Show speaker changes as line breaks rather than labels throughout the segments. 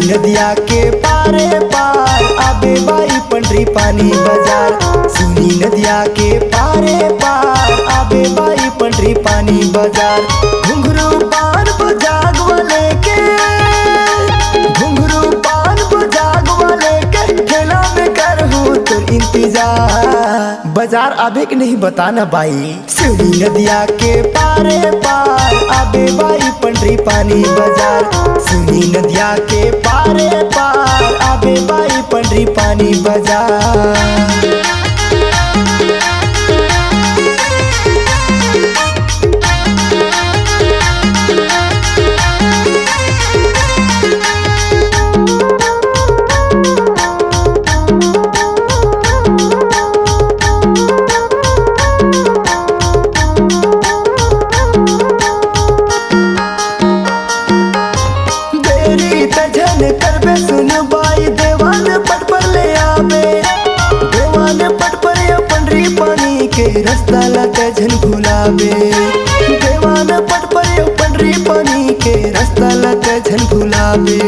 नदिया के पारे पार आबे बाई पंडरी पानी बाजार। सुनी नदिया के पारे पार आबे बाई पंडरी पानी बाजार। घुंघरू पान बजाग वाले के, घुंघरू पान बजाग वाले के ठेला में करहूँ तो इंतजार। बाजार आबे के नहीं बताना बाई। सुनी नदिया के पारे पार आबे बाई पंडरी पानी बाजार। सुनी नदिया के पारे पार आबे बाई पंडरी पानी बाजार। करबे सुन बाई देवान पट पर ले आबे। देवान पट पर पंडरी पानी के रास्ता लाते झन भुलाबे। देवान पट पर पंडरी पानी के रास्ता लाते झन भुलाबे।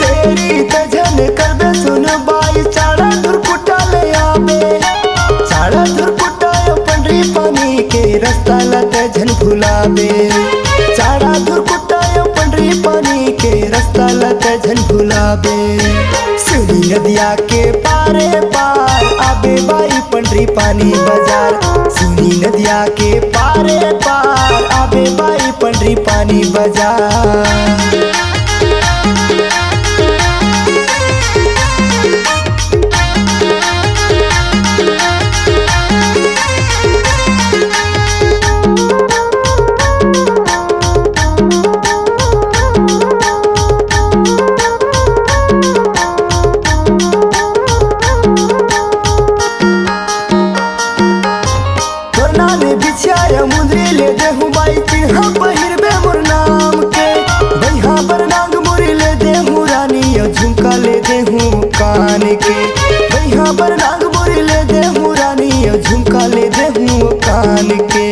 देरी ते झन करबे सुन बाई चाड़ा धुरकुटा ले आबे। चाड़ा धुरकुटा पंडरी पानी के रास्ता लाते झन भुलाबे। चाड़ा धुरकुटा पंडरी पानी के रास्ता लाते झन भुलाबे। सुनी नदिया के पारे पार आबे बाई पंडरी पानी बाजार। सुनी नदिया के पारे पार आबे बाई पंडरी पानी बाजार। मुंदरी ले देहूँ बाई चिन्हा पहिरबे मोर नाम के। भैया पर नाग मुरी ले देहूँ रानी झुमका ले देहूँ कान के। भैया पर नाग मुरी ले देहूँ रानी झुमका ले देहूँ कान के।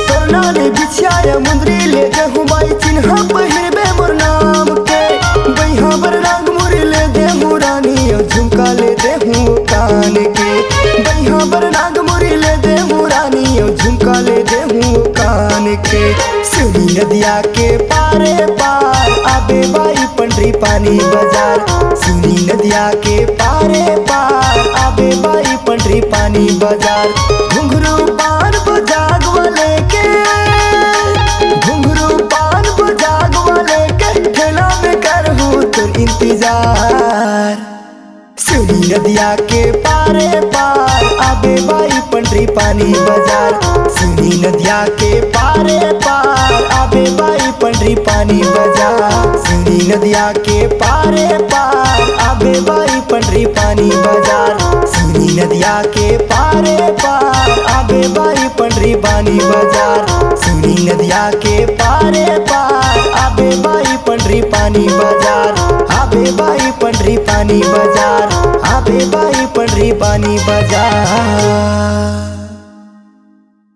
तोरना ने बिछाया मुंदरी ले देहूँ बाई चिन्हा पहिरबे मोर नाम के। भैया पर नाग मुरी ले देहूँ रानी झुमका ले देहूँ कान के। भैया पर नाग मुरी ले देहूँ रानी झुमका ले देहूँ कान के। सुनी नदिया के पारे पार आबे बाई पंडरी पानी बाजार। सुनी नदिया के पारे पार आबे बाई पंडरी पानी बाजार। घुंघरू पान बजाग वाले के, घुंघरू पान बजाग वाले के ठेला में करहूँ तो इंतजार। सुनी नदिया के पारे पार आबे बाई पंडरी पानी बाजार। सुनी नदिया के पारे पार आबे बाई पंडरी पानी बाजार। सुनी नदिया के पारे पार आबे बाई पंडरी पानी बाजार। सुनी नदिया के पारे पार आबे बाई पंडरी पानी बाजार। सुनी नदिया के पारे पार आबे बाई पंडरी पानी बाजार। आबे बाई पंडरी पानी बाजार। आबे बाई पंडरी पानी बाजार।